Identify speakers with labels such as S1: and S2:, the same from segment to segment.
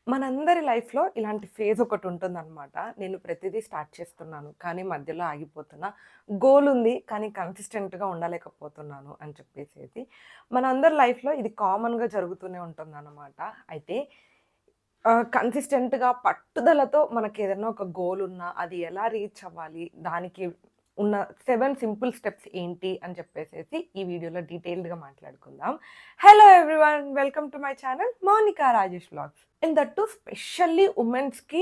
S1: మనందరి లైఫ్‌లో ఇలాంటి ఫేజ్ ఒకటుంటుందనమాట. నేను ప్రతిదీ స్టార్ట్ చేస్తున్నాను. కానీ మధ్యలో ఆగిపోతున్నా. గోల్ ఉంది. కానీ కన్సిస్టెంట్‌గా ఉండలేకపోతున్నాను అని చెప్పేసేసి. మనందరి లైఫ్‌లో ఇది కామన్‌గా జరుగుతూనే ఉంటుందనమాట. అయితే కన్సిస్టెంట్‌గా పట్టుదలతో మనకేదన్నా ఒక గోల్ ఉన్నా, అది ఎలా రీచ్ అవ్వాలి? దానికి ఉన్న 7 సింపుల్ స్టెప్స్ ఏంటి? అని చెప్పేసేసి ఈ వీడియోలో డీటెయిల్డ్‌గా మాట్లాడుకుందాం. Hello everyone! Welcome to my channel Mounika Rajesh vlogs. And that too specially వుమెన్స్‌కి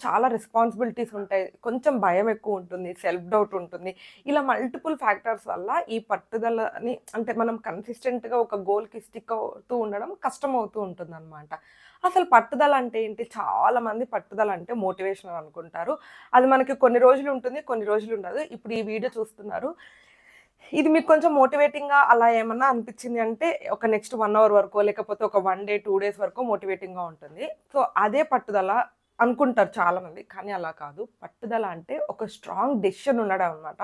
S1: చాలా రెస్పాన్సిబిలిటీస్ ఉంటాయి. కొంచెం భయం ఎక్కువ ఉంటుంది. సెల్ఫ్ డౌట్ ఉంటుంది. ఇలా మల్టిపుల్ ఫ్యాక్టర్స్ వల్ల ఈ పట్టుదలని అంటే మనం కన్సిస్టెంట్‌గా ఒక గోల్‌కి స్టిక్ అవుతూ ఉండడం కష్టమవుతూ ఉంటుందన్నమాట. అసలు పట్టుదల అంటే ఏంటి? చాలామంది పట్టుదల అంటే మోటివేషన్ అనుకుంటారు. అది మనకి కొన్ని రోజులు ఉంటుంది. కొన్ని రోజులు ఉండదు. ఇప్పుడు ఈ వీడియో చూస్తున్నారు. ఇది మీకు కొంచెం మోటివేటింగ్‌గా అలా ఏమన్నా అనిపిచ్చింది అంటే, ఒక నెక్స్ట్ 1 అవర్ వరకో, లేకపోతే ఒక 1 డే, 2 డేస్ వరకో మోటివేటింగ్‌గా ఉంటుంది. సో, అదే పట్టుదల అనుకుంటారు చాలామంది. కానీ అలా కాదు. పట్టుదల అంటే ఒక స్ట్రాంగ్ డెసిషన్ ఉండడం అనమాట.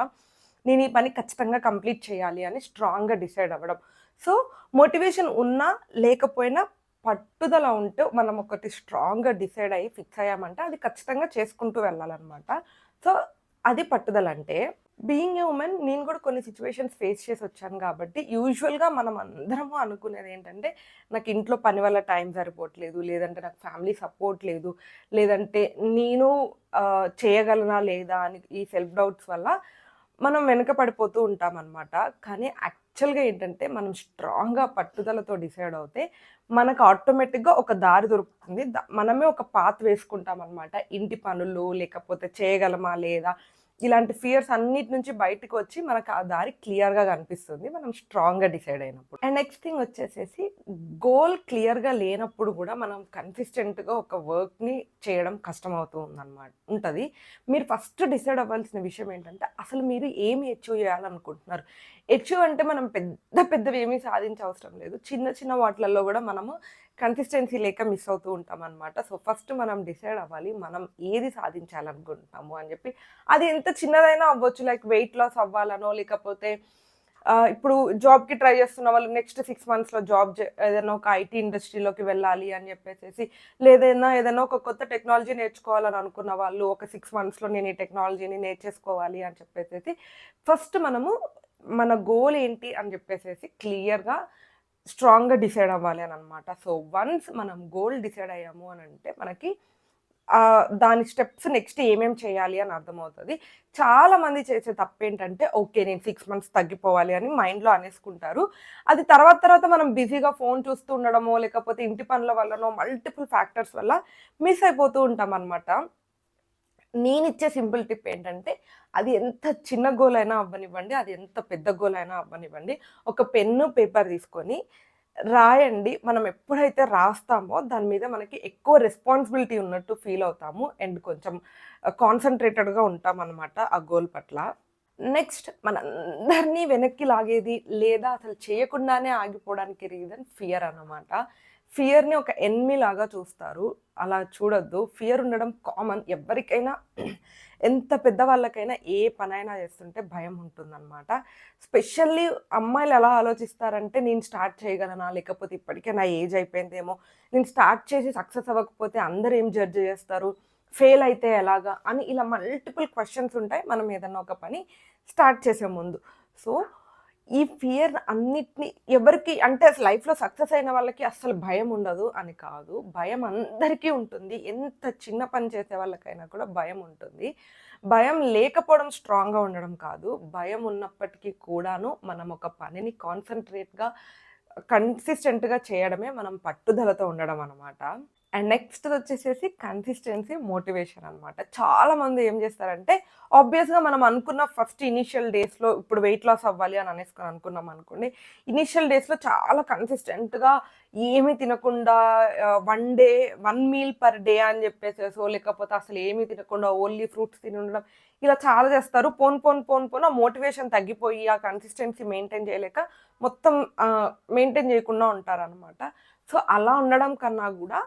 S1: నేను ఈ పని ఖచ్చితంగా కంప్లీట్ చేయాలి అని స్ట్రాంగ్‌గా డిసైడ్ అవ్వడం. సో, మోటివేషన్ ఉన్నా, లేకపోయినా పట్టుదల ఉంటూ మనం ఒకటి స్ట్రాంగ్‌గా డిసైడ్ అయ్యి ఫిక్స్ అయ్యామంటే, అది ఖచ్చితంగా చేసుకుంటూ వెళ్ళాలనమాట. సో, అది పట్టుదలంటే. బీయింగ్ ఎ వుమెన్ నేను కూడా కొన్ని సిట్యుయేషన్స్ ఫేస్ చేసొచ్చాను కాబట్టి, యూజువల్‌గా మనం అందరము అనుకునేదేంటంటే, నాకు ఇంట్లో పని వల్ల టైం సరిపోవట్లేదు, లేదంటే నాకు ఫ్యామిలీ సపోర్ట్ లేదు, లేదంటే నేను చేయగలనా లేదా అని ఈ సెల్ఫ్ డౌట్స్ వల్ల మనం వెనక పడిపోతూ ఉంటామనమాట. కానీ యాక్చువల్‌గా ఏంటంటే, మనం స్ట్రాంగ్‌గా పట్టుదలతో డిసైడ్ అవుతే, మనకు ఆటోమేటిక్‌గా ఒక దారి దొరుకుతుంది. మనమే ఒక పాత్ వేసుకుంటామనమాట. ఇంటి పనులు, లేకపోతే చేయగలమా లేదా ఇలాంటి ఫియర్స్ అన్నిటి నుంచి బయటికి వచ్చి మనకు ఆ దారి క్లియర్‌గా కనిపిస్తుంది. మనం స్ట్రాంగ్‌గా డిసైడ్ అయినప్పుడు. అండ్ నెక్స్ట్ థింగ్ వచ్చేసేసి గోల్ క్లియర్‌గా లేనప్పుడు కూడా మనం కన్సిస్టెంట్‌గా ఒక వర్క్‌ని చేయడం కష్టమవుతూ ఉంటది. మీరు ఫస్ట్ డిసైడ్ అవ్వాల్సిన విషయం ఏంటంటే అసలు మీరు ఏమి అచీవ్ చేయాలనుకుంటున్నారు? అచీవ్ అంటే మనం పెద్ద పెద్దవి ఏమీ సాధించవసరం లేదు. చిన్న చిన్న వాటిలలో కూడా మనము కన్సిస్టెన్సీ లేక మిస్ అవుతూ ఉంటామనమాట. సో, ఫస్ట్ మనం డిసైడ్ అవ్వాలి. మనం ఏది సాధించాలనుకుంటున్నాము అని చెప్పి. అది ఎంత చిన్నదైనా అవ్వచ్చు. లైక్ వెయిట్ లాస్ అవ్వాలనో, లేకపోతే ఇప్పుడు జాబ్‌కి ట్రై చేస్తున్న వాళ్ళు నెక్స్ట్ 6 మంత్స్‌లో ఏదైనా ఒక ఐటీ ఇండస్ట్రీలోకి వెళ్ళాలి అని చెప్పేసేసి, ఏదైనా ఒక కొత్త టెక్నాలజీ నేర్చుకోవాలని అనుకున్న వాళ్ళు ఒక 6 మంత్స్‌లో నేను ఈ టెక్నాలజీని నేర్చేసుకోవాలి అని చెప్పేసేసి, ఫస్ట్ మనము మన గోల్ ఏంటి అని చెప్పేసేసి క్లియర్‌గా, స్ట్రాంగ్‌గా డిసైడ్ అవ్వాలి అననమాట. సో, వన్స్ మనం గోల్ డిసైడ్ అయ్యాము అనంటే మనకి దాని స్టెప్స్ నెక్స్ట్ ఏమేం చేయాలి అని అర్థమవుతది. చాలామంది చేసే తప్పేంటంటే, ఓకే. నేను 6 మంత్స్ తగ్గిపోవాలి అని మైండ్‌లో అనేసుకుంటారు. అది తర్వాత మనం బిజీగా ఫోను చూస్తూ ఉండడమో, లేకపోతే ఇంటి పనుల వల్లనో, మల్టిపుల్ ఫ్యాక్టర్స్ వల్ల మిస్ అయిపోతూ ఉంటామనమాట. నేనిచ్చే సింపుల్ టిప్ ఏంటంటే, అది ఎంత చిన్న గోల్ అయినా అవ్వనివ్వండి, అది ఎంత పెద్ద గోల్ అయినా అవ్వనివ్వండి, ఒక పెన్ను, పేపర్ తీసుకొని రాయండి. మనం ఎప్పుడైతే రాస్తామో దాని మీద మనకి ఎక్కువ రెస్పాన్సిబిలిటీ ఉన్నట్టు ఫీల్ అవుతాము. అండ్ కొంచెం కాన్సంట్రేటెడ్‌గా ఉంటామనమాట ఆ గోల్ పట్ల. నెక్స్ట్ మనందరిని వెనక్కి లాగేది లేదా అసలు చేయకుండానే ఆగిపోవడానికి రీజన్ ఫియర్ అన్నమాట. ఫియర్‌ని ఒక ఎనిమీ లాగా చూస్తారు. అలా చూడొద్దు. ఫియర్ ఉండడం కామన్. ఎవ్వరికైనా ఎంత పెద్దవాళ్ళకైనా ఏ పనైనా చేస్తుంటే భయం ఉంటుందనమాట. స్పెషల్లీ అమ్మాయిలు ఎలా ఆలోచిస్తారంటే, నేను స్టార్ట్ చేయగలనా? లేకపోతే ఇప్పటికే నా ఏజ్ అయిపోయిందేమో, నేను స్టార్ట్ చేసి సక్సెస్ అవ్వకపోతే అందరూ ఏం జడ్జ్ చేస్తారు? ఫెయిల్ అయితే ఎలాగా? అని ఇలా మల్టిపుల్ క్వెషన్స్ ఉంటాయి. మనం ఏదన్నా ఒక పని స్టార్ట్ చేసే ముందు. సో, ఈ ఫియర్ అన్నిటిని ఎవరికి అంటే అసలు లైఫ్‌లో సక్సెస్ అయిన వాళ్ళకి అస్సలు భయం ఉండదు అని కాదు. భయం అందరికీ ఉంటుంది. ఎంత చిన్న పని చేసే వాళ్ళకైనా కూడా భయం ఉంటుంది. భయం లేకపోవడం స్ట్రాంగ్‌గా ఉండడం కాదు. భయం ఉన్నప్పటికీ కూడాను మనం ఒక పనిని కాన్సంట్రేట్‌గా, కన్సిస్టెంట్‌గా చేయడమే మనం పట్టుదలతో ఉండడం అనమాట. అండ్ నెక్స్ట్‌దొచ్చేసేసి కన్సిస్టెన్సీ, మోటివేషన్ అనమాట. చాలామంది ఏం చేస్తారంటే, ఆబ్వియస్‌గా మనం అనుకున్న ఫస్ట్ ఇనీషియల్ డేస్‌లో ఇప్పుడు వెయిట్ లాస్ అవ్వాలి అని అనేసుకొని అనుకున్నాం అనుకోండి. ఇనీషియల్ డేస్‌లో చాలా కన్సిస్టెంట్‌గా ఏమి తినకుండా 1 మీల్ పర్ డే అని చెప్పేసేసో, లేకపోతే అసలు ఏమి తినకుండా ఓన్లీ ఫ్రూట్స్ తిని ఉండడం, ఇలా చాలా చేస్తారు. పోను ఆ మోటివేషన్ తగ్గిపోయి, ఆ కన్సిస్టెన్సీ మెయింటైన్ చేయలేక మొత్తం మెయింటైన్ చేయకుండా ఉంటారనమాట. సో, అలా ఉండడం కన్నా గూడా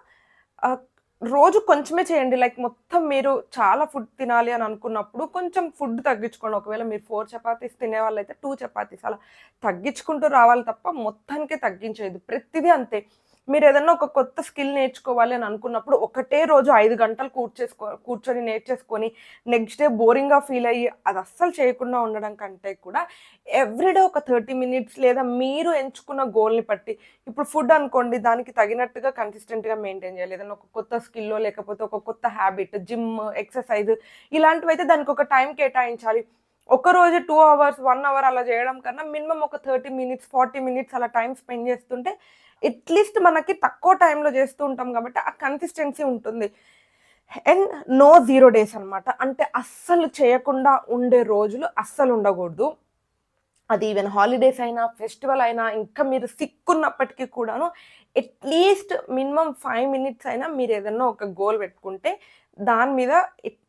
S1: ఆహ్, రోజు కొంచెమే చేయండి. లైక్ మొత్తం మీరు చాలా ఫుడ్ తినాలి అని అనుకున్నప్పుడు కొంచెం ఫుడ్ తగ్గించుకోండి. ఒకవేళ మీరు 4 చపాతీస్ తినేవాళ్ళైతే 2 చపాతీస్ అలా తగ్గించుకుంటూ రావాలి తప్ప మొత్తానికే తగ్గించేయద్దు. ప్రతిదీ అంతే. మీరు ఏదన్నా ఒక కొత్త స్కిల్ నేర్చుకోవాలి అని అనుకున్నప్పుడు ఒకటే రోజు 5 గంటలు కూర్చొని నేర్చేసుకొని నెక్స్ట్ డే బోరింగ్‌గా ఫీల్ అయ్యి అది అస్సలు చేయకుండా ఉండడం కంటే కూడా ఎవ్రీడే ఒక 30 మినిట్స్ లేదా మీరు ఎంచుకున్న గోల్‌ని బట్టి ఇప్పుడు ఫుడ్ అనుకోండి, దానికి తగినట్టుగా కన్సిస్టెంట్‌గా మెయింటైన్ చేయాలి. ఏదైనా ఒక కొత్త స్కిల్లో లేకపోతే ఒక కొత్త హ్యాబిట్, జిమ్, ఎక్సర్సైజ్ ఇలాంటివైతే దానికి ఒక టైం కేటాయించాలి. ఒకరోజు 2 అవర్స్, 1 అవర్ అలా చేయడం కన్నా మినిమమ్ ఒక 30 మినిట్స్, 40 మినిట్స్ అలా టైం స్పెండ్ చేస్తుంటే అట్‌లీస్ట్ మనకి తక్కువ టైంలో చేస్తూ ఉంటాం కాబట్టి ఆ కన్సిస్టెన్సీ ఉంటుంది. అండ్ నో 0 డేస్ అనమాట. అంటే అస్సలు చేయకుండా ఉండే రోజులు అస్సలు ఉండకూడదు. అది ఈవెన్ హాలిడేస్ అయినా, ఫెస్టివల్ అయినా, ఇంకా మీరు సిక్ ఉన్నప్పటికీ కూడాను అట్‌లీస్ట్ మినిమమ్ 5 మినిట్స్ అయినా మీరు ఏదన్నా ఒక గోల్ పెట్టుకుంటే దాని మీద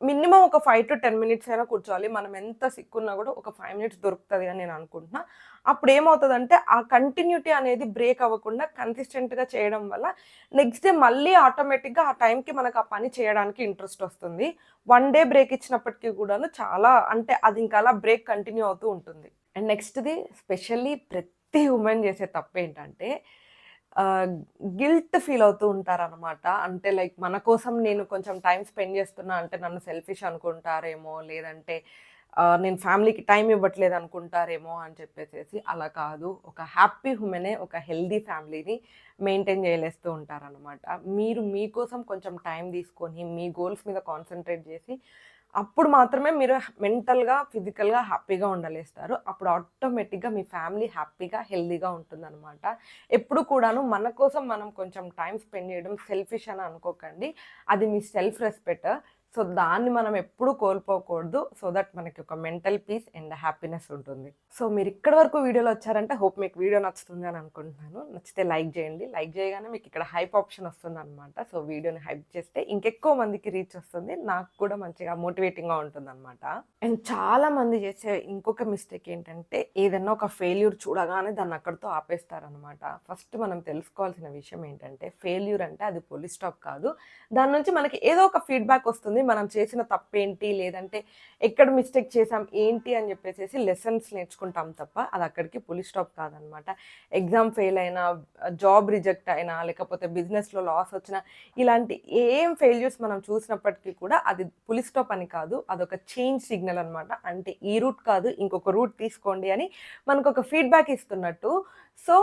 S1: మినిమమ్ ఒక 5-10 మినిట్స్ అయినా కూర్చోవాలి. మనం ఎంత సిక్ ఉన్నా కూడా ఒక 5 మినిట్స్ దొరుకుతది అని నేను అనుకుంటున్నా. అప్పుడేమవుతదంటే ఆ కంటిన్యూటీ అనేది బ్రేక్ అవ్వకుండా కన్సిస్టెంట్‌గా చేయడం వల్ల నెక్స్ట్ డే మళ్ళీ ఆటోమేటిక్‌గా ఆ టైంకి మనకు ఆ పని చేయడానికి ఇంట్రెస్ట్ వస్తుంది. 1 డే బ్రేక్ ఇచ్చినప్పటికీ కూడాను చాలా అంటే అది ఇంకా అలా బ్రేక్ కంటిన్యూ అవుతూ ఉంటుంది. అండ్ నెక్స్ట్‌ది స్పెషల్లీ ప్రతి వుమెన్ చేసే తప్పేంటంటే ఆహ్, గిల్ట్ ఫీల్ అవుతూ ఉంటారనమాట. అంటే లైక్ మన కోసం నేను కొంచెం టైమ్ స్పెండ్ చేస్తున్నా అంటే నన్ను సెల్ఫిష్ అనుకుంటారేమో, లేదంటే నేను ఫ్యామిలీకి టైమ్ ఇవ్వట్లేదు అనుకుంటారేమో అని చెప్పేసేసి అలా కాదు. ఒక హ్యాపీ వుమెనే ఒక హెల్తీ ఫ్యామిలీని మెయింటైన్ చేయలేస్తూ ఉంటారనమాట. మీరు మీకోసం కొంచెం టైం తీసుకొని మీ గోల్స్ మీద కాన్సంట్రేట్ చేసి అప్పుడు మాత్రమే మీరు మెంటల్‌గా, ఫిజికల్‌గా హ్యాపీగా ఉండలేస్తారు. అప్పుడు ఆటోమేటిక్‌గా మీ ఫ్యామిలీ హ్యాపీగా, హెల్తీగా ఉంటుందనమాట. ఎప్పుడు కూడాను మన కోసం మనం కొంచెం టైమ్ స్పెండ్ చేయడం సెల్ఫిష్ అని అనుకోకండి. అది మీ సెల్ఫ్ రెస్పెక్ట్. సో, దాన్ని మనం ఎప్పుడూ కోల్పోకూడదు. సో దట్ మనకి ఒక మెంటల్ పీస్ అండ్ హ్యాపీనెస్ ఉంటుంది. సో, మీరు ఇక్కడి వరకు వీడియోలో వచ్చారంటే హోప్ మీకు వీడియో నచ్చుతుంది అని అనుకుంటున్నాను. నచ్చితే లైక్ చేయండి. లైక్ చేయగానే మీకు ఇక్కడ హైప్ ఆప్షన్ వస్తుందనమాట. సో, వీడియోని హైప్ చేస్తే ఇంకెక్కువ మందికి రీచ్ వస్తుంది. నాకు కూడా మంచిగా మోటివేటింగ్‌గా ఉంటుందనమాట. అండ్ చాలా మంది చేసే ఇంకొక మిస్టేక్ ఏంటంటే ఏదన్నా ఒక ఫెయిల్యూర్ చూడగానే దాన్ని అక్కడితో ఆపేస్తారనమాట. ఫస్ట్ మనం తెలుసుకోవాల్సిన విషయం ఏంటంటే ఫెయిల్యూర్ అంటే అది ఫుల్ స్టాప్ కాదు. దాని నుంచి మనకి ఏదో ఒక ఫీడ్‌బ్యాక్ వస్తుంది. మనం చేసిన తప్పేంటి, లేదంటే ఎక్కడ మిస్టేక్ చేసాం, ఏంటి అని చెప్పేసేసి లెసన్స్ నేర్చుకుంటాం తప్ప అది అక్కడికి ఫుల్ స్టాప్ కాదనమాట. ఎగ్జామ్ ఫెయిల్ అయినా, జాబ్ రిజెక్ట్ అయినా, లేకపోతే బిజినెస్‌లో లాస్ వచ్చినా, ఇలాంటి ఏం ఫెయిల్యూర్స్ మనం చూసినప్పటికీ కూడా అది ఫుల్ స్టాప్ అని కాదు. అదొక చేంజ్ సిగ్నల్ అనమాట. అంటే ఈ రూట్ కాదు ఇంకొక రూట్ తీసుకోండి అని మనకొక ఫీడ్‌బ్యాక్ ఇస్తున్నట్టు. సో,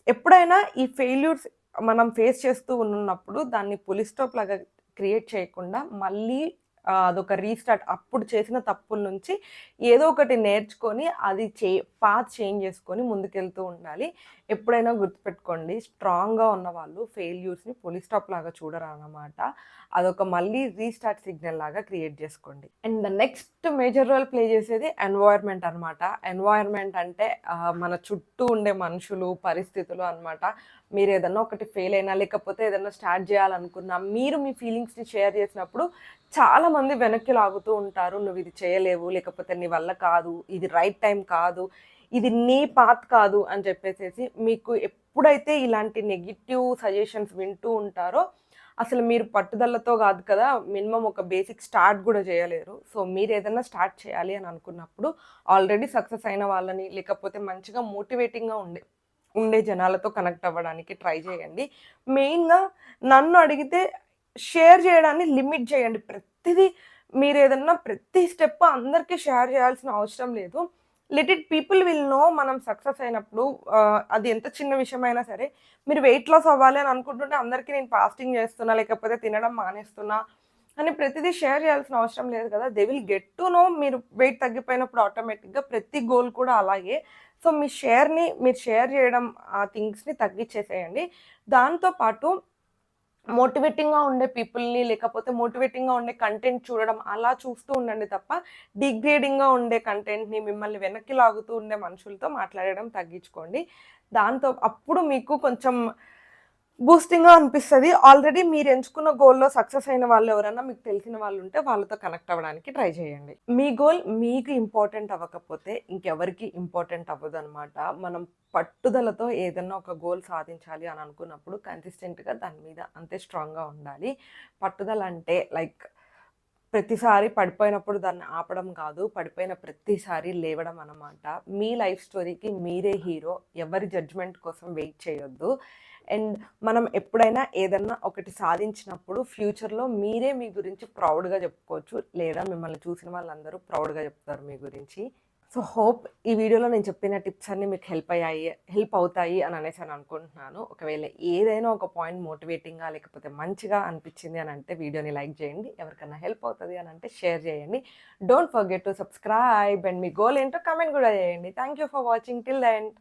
S1: ఎప్పుడైనా ఈ ఫెయిల్యూర్స్ మనం ఫేస్ చేస్తూ ఉన్నప్పుడు దాన్ని ఫుల్ స్టాప్ లాగా క్రియేట్ చేయకుండా మళ్ళీ అదొక రీస్టార్ట్ అప్పుడు చేసిన తప్పుల నుంచి ఏదో ఒకటి నేర్చుకొని అది పాత్ చేంజ్ చేసుకొని ముందుకెళ్తూ ఉండాలి. ఎప్పుడైనా గుర్తుపెట్టుకోండి స్ట్రాంగ్‌గా ఉన్నవాళ్ళు ఫెయిల్యూర్స్‌ని ఫుల్ స్టాప్ లాగా చూడరనమాట. అదొక మళ్ళీ రీస్టార్ట్ సిగ్నల్ లాగా క్రియేట్ చేసుకోండి. And the next major role play చేసేది ఎన్వైర్న్మెంట్ అనమాట. ఎన్వైర్న్మెంట్ అంటే మన చుట్టూ ఉండే మనుషులు, పరిస్థితులు అనమాట. మీరేదన్నా ఒకటి ఫెయిల్ అయినా, లేకపోతే ఏదన్నా స్టార్ట్ చేయాలనుకున్నా, మీరు మీ ఫీలింగ్స్‌ని షేర్ చేసినప్పుడు చాలామంది వెనక్కి లాగుతూ ఉంటారు. "నువ్విది చేయలేవు, లేకపోతే నీ వల్ల కాదు, ఇది రైట్ టైం కాదు, ఇది నీ పాత్ కాదు" అని చెప్పేసేసి మీకు ఎప్పుడైతే ఇలాంటి నెగెటివ్ సజెషన్స్ వింటూ ఉంటారో, అసలు మీరు పట్టుదలతో కాదు కదా, మినిమమ్ ఒక బేసిక్ స్టార్ట్ గూడా చేయలేరు. సో, మీరేదన్నా స్టార్ట్ చేయాలి అని అనుకున్నప్పుడు ఆల్రెడీ సక్సెస్ అయిన వాళ్ళని, లేకపోతే మంచిగా మోటివేటింగ్‌గా ఉండే జనాలతో కనెక్ట్ అవ్వడానికి ట్రై చేయండి. మెయిన్‌గా నన్ను అడిగితే షేర్ చేయడాన్ని లిమిట్ చేయండి. మీరేదన్నా ప్రతి స్టెప్ అందరికీ షేర్ చేయాల్సిన అవసరం లేదు. Let it people will know మనం సక్సెస్ అయినప్పుడు అది ఎంత చిన్న విషయమైనా సరే, మీరు వెయిట్ లాస్ అవ్వాలి అని అనుకుంటుంటే అందరికీ నేను ఫాస్టింగ్ చేస్తున్నా, లేకపోతే తినడం మానేస్తున్నా అని ప్రతిదీ షేర్ చేయాల్సిన అవసరం లేదు కదా! They will get to know మీరు వెయిట్ తగ్గిపోయినప్పుడు ఆటోమేటిక్‌గా ప్రతి గోల్ కూడా అలాగే. సో, మీరు షేర్ చేయడం ఆ థింగ్స్‌ని తగ్గిచ్చేసేయండి. దాంతో పాటు మోటివేటింగ్‌గా ఉండే పీపుల్‌ని లేకపోతే మోటివేటింగ్‌గా ఉండే కంటెంట్ చూడడం అలా చూస్తూ ఉండండి తప్ప, డిగ్రేడింగ్‌గా ఉండే కంటెంట్‌ని మిమ్మల్ని వెనక్కి లాగుతూ ఉండే మనుషులతో మాట్లాడడం తగ్గించుకోండి. అప్పుడు మీకు కొంచెం బూస్టింగ్‌గా అనిపిస్తది. ఆల్రెడీ మీరు ఎంచుకున్న గోల్‌లో సక్సెస్ అయిన వాళ్ళు ఎవరన్నా మీకు తెలిసిన వాళ్ళుంటే వాళ్ళతో కనెక్ట్ అవ్వడానికి ట్రై చేయండి. మీ గోల్ మీకు ఇంపార్టెంట్ అవ్వకపోతే ఇంకెవరికీ ఇంపార్టెంట్ అవ్వదనమాట. మనం పట్టుదలతో ఏదన్నా ఒక గోల్ సాధించాలి అని అనుకున్నప్పుడు కన్సిస్టెంట్‌గా దాని మీద అంతే స్ట్రాంగ్‌గా ఉండాలి. పట్టుదల అంటే లైక్ ప్రతిసారి పడిపోయినప్పుడు దాన్ని ఆపడం కాదు, పడిపోయిన ప్రతిసారి లేవడం అన్నమాట. మీ లైఫ్ స్టోరీకి మీరే హీరో. ఎవరి జడ్జ్‌మెంట్ కోసం వెయిట్ చేయొద్దు. అండ్ మనం ఎప్పుడైనా ఏదన్నా ఒకటి సాధించినప్పుడు ఫ్యూచర్‌లో మీరే మీ గురించి ప్రౌడ్‌గా చెప్పుకోవచ్చు. లేదా మిమ్మల్ని చూసిన వాళ్ళందరూ ప్రౌడ్‌గా చెప్తారు మీ గురించి. సో, హోప్ ఈ వీడియోలో నేను చెప్పిన టిప్స్ అన్నీ మీకు హెల్ప్ అవుతాయి అని అనుకుంటున్నాను. ఒకవేళ ఏదైనా ఒక పాయింట్ మోటివేటింగ్‌గా లేకపోతే మంచిగా అనిపించింది అని అంటే వీడియోని లైక్ చేయండి. ఎవరికన్నా హెల్ప్ అవుతది అని అంటే షేర్ చేయండి. Don't forget to subscribe and me goal ఏంటో కామెంట్ కూడా చేయండి. Thank you for watching till the end.